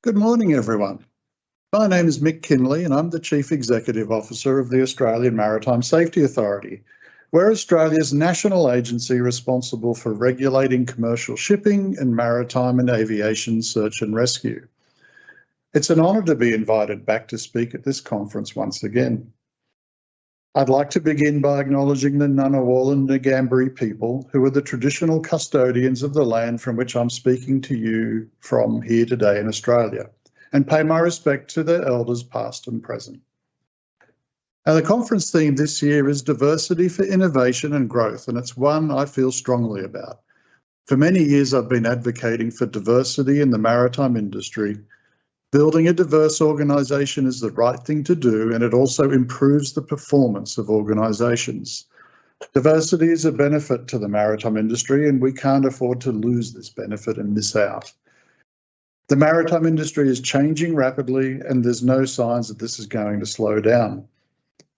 Good morning, everyone. My name is Mick Kinley and I'm the Chief Executive Officer of the Australian Maritime Safety Authority. We're Australia's national agency responsible for regulating commercial shipping and maritime and aviation search and rescue. It's an honour to be invited back to speak at this conference once again. I'd like to begin by acknowledging the Ngunnawal and Ngambri people, who are the traditional custodians of the land from which I'm speaking to you from here today in Australia, and pay my respect to their elders past and present. Now, the conference theme this year is Diversity for Innovation and Growth, and it's one I feel strongly about. For many years, I've been advocating for diversity in the maritime industry. Building a diverse organisation is the right thing to do, and it also improves the performance of organisations. Diversity is a benefit to the maritime industry, and we can't afford to lose this benefit and miss out. The maritime industry is changing rapidly, and there's no signs that this is going to slow down.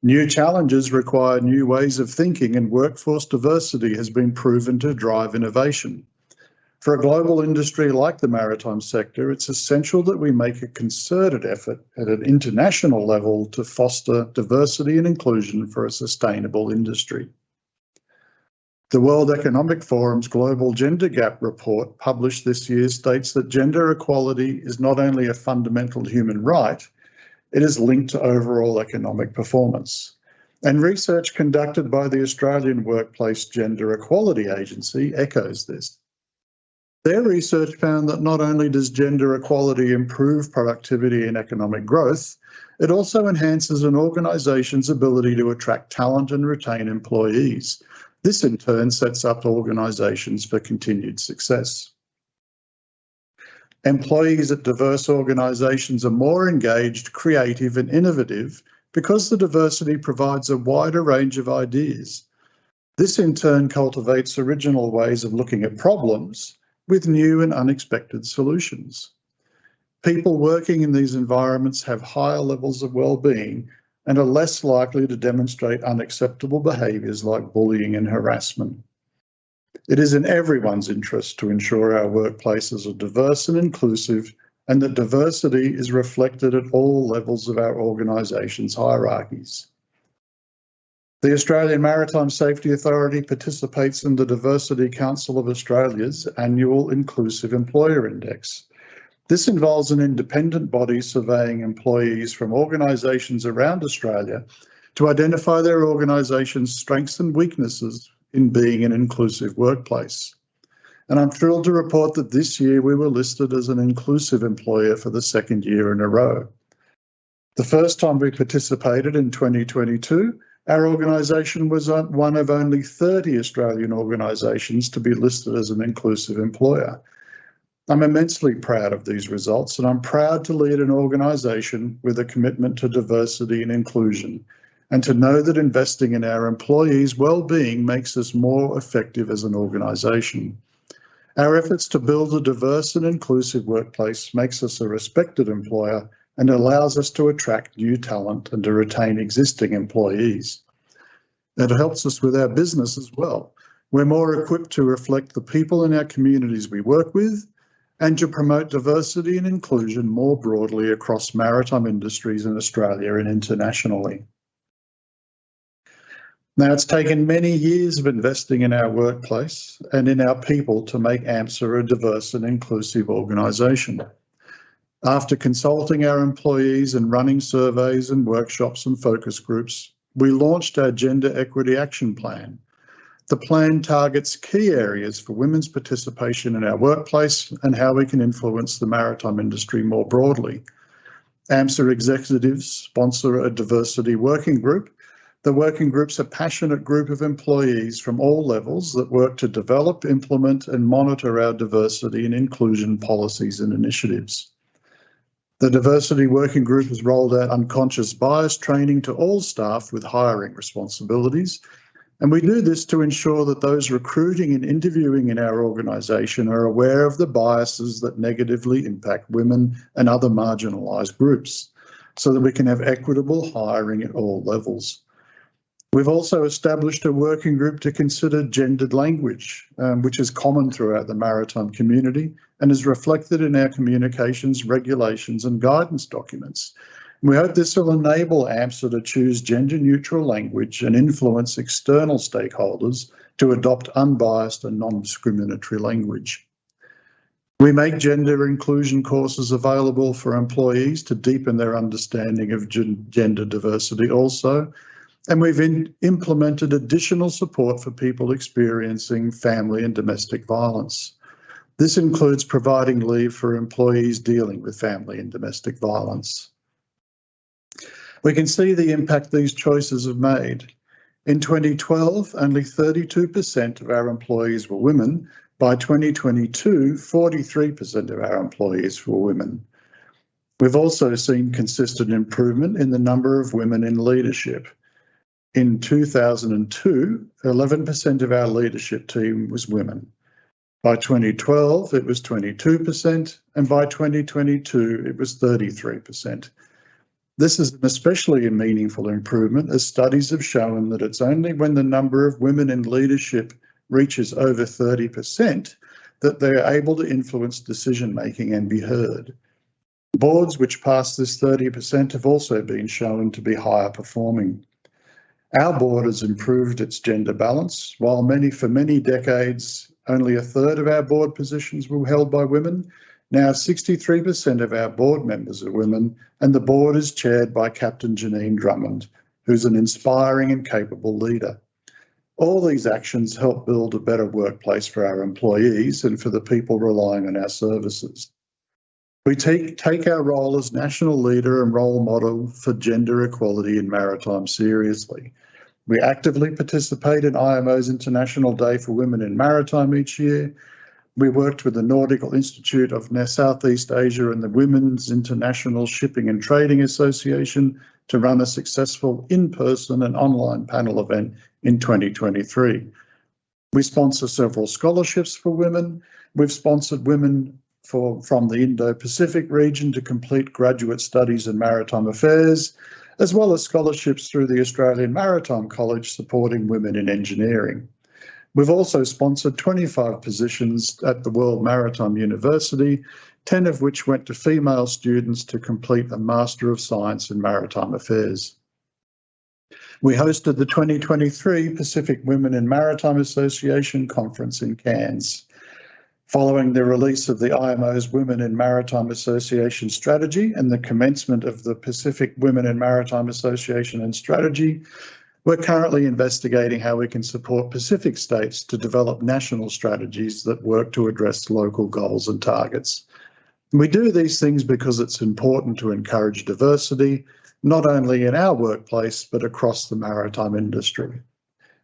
New challenges require new ways of thinking, and workforce diversity has been proven to drive innovation. For a global industry like the maritime sector, it's essential that we make a concerted effort at an international level to foster diversity and inclusion for a sustainable industry. The World Economic Forum's Global Gender Gap report, published this year, states that gender equality is not only a fundamental human right, it is linked to overall economic performance. And research conducted by the Australian Workplace Gender Equality Agency echoes this. Their research found that not only does gender equality improve productivity and economic growth, it also enhances an organisation's ability to attract talent and retain employees. This in turn sets up organisations for continued success. Employees at diverse organisations are more engaged, creative and innovative because the diversity provides a wider range of ideas. This in turn cultivates original ways of looking at problems with new and unexpected solutions. People working in these environments have higher levels of well-being and are less likely to demonstrate unacceptable behaviours like bullying and harassment. It is in everyone's interest to ensure our workplaces are diverse and inclusive, and that diversity is reflected at all levels of our organisation's hierarchies. The Australian Maritime Safety Authority participates in the Diversity Council of Australia's annual Inclusive Employer Index. This involves an independent body surveying employees from organisations around Australia to identify their organisation's strengths and weaknesses in being an inclusive workplace. And I'm thrilled to report that this year we were listed as an inclusive employer for the second year in a row. The first time we participated in 2022, our organisation was one of only 30 Australian organisations to be listed as an inclusive employer. I'm immensely proud of these results, and I'm proud to lead an organisation with a commitment to diversity and inclusion, and to know that investing in our employees' well-being makes us more effective as an organisation. Our efforts to build a diverse and inclusive workplace makes us a respected employer and allows us to attract new talent and to retain existing employees. It helps us with our business as well. We're more equipped to reflect the people in our communities we work with and to promote diversity and inclusion more broadly across maritime industries in Australia and internationally. Now, it's taken many years of investing in our workplace and in our people to make AMSA a diverse and inclusive organisation. After consulting our employees and running surveys and workshops and focus groups, we launched our Gender Equity Action Plan. The plan targets key areas for women's participation in our workplace and how we can influence the maritime industry more broadly. AMSA executives sponsor a diversity working group. The working group's a passionate group of employees from all levels that work to develop, implement and monitor our diversity and inclusion policies and initiatives. The Diversity Working Group has rolled out unconscious bias training to all staff with hiring responsibilities, and we do this to ensure that those recruiting and interviewing in our organisation are aware of the biases that negatively impact women and other marginalised groups, so that we can have equitable hiring at all levels. We've also established a working group to consider gendered language, which is common throughout the maritime community and is reflected in our communications, regulations and guidance documents. We hope this will enable AMSA to choose gender-neutral language and influence external stakeholders to adopt unbiased and non-discriminatory language. We make gender inclusion courses available for employees to deepen their understanding of gender diversity also, and we've implemented additional support for people experiencing family and domestic violence. This includes providing leave for employees dealing with family and domestic violence. We can see the impact these choices have made. In 2012, only 32% of our employees were women. By 2022, 43% of our employees were women. We've also seen consistent improvement in the number of women in leadership. In 2002, 11% of our leadership team was women. By 2012, it was 22%, and by 2022, it was 33%. This is an especially meaningful improvement, as studies have shown that it's only when the number of women in leadership reaches over 30% that they're able to influence decision-making and be heard. Boards which pass this 30% have also been shown to be higher performing. Our board has improved its gender balance. While for many decades, only a third of our board positions were held by women, now 63% of our board members are women, and the board is chaired by Captain Janine Drummond, who's an inspiring and capable leader. All these actions help build a better workplace for our employees and for the people relying on our services. We take our role as national leader and role model for gender equality in maritime seriously. We actively participate in IMO's International Day for Women in Maritime each year. We worked with the Nautical Institute of Southeast Asia and the Women's International Shipping and Trading Association to run a successful in-person and online panel event in 2023. We sponsor several scholarships for women. We've sponsored women from the Indo-Pacific region to complete graduate studies in maritime affairs, as well as scholarships through the Australian Maritime College supporting women in engineering. We've also sponsored 25 positions at the World Maritime University, 10 of which went to female students to complete a Master of Science in Maritime Affairs. We hosted the 2023 Pacific Women in Maritime Association Conference in Cairns. Following the release of the IMO's Women in Maritime Association Strategy and the commencement of the Pacific Women in Maritime Association and Strategy, we're currently investigating how we can support Pacific states to develop national strategies that work to address local goals and targets. We do these things because it's important to encourage diversity, not only in our workplace, but across the maritime industry.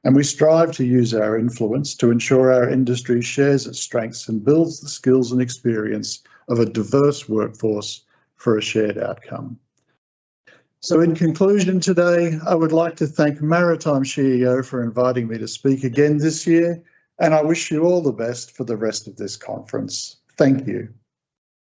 And we strive to use our influence to ensure our industry shares its strengths and builds the skills and experience of a diverse workforce for a shared outcome. So in conclusion today, I would like to thank Maritime SheEO for inviting me to speak again this year, and I wish you all the best for the rest of this conference. Thank you.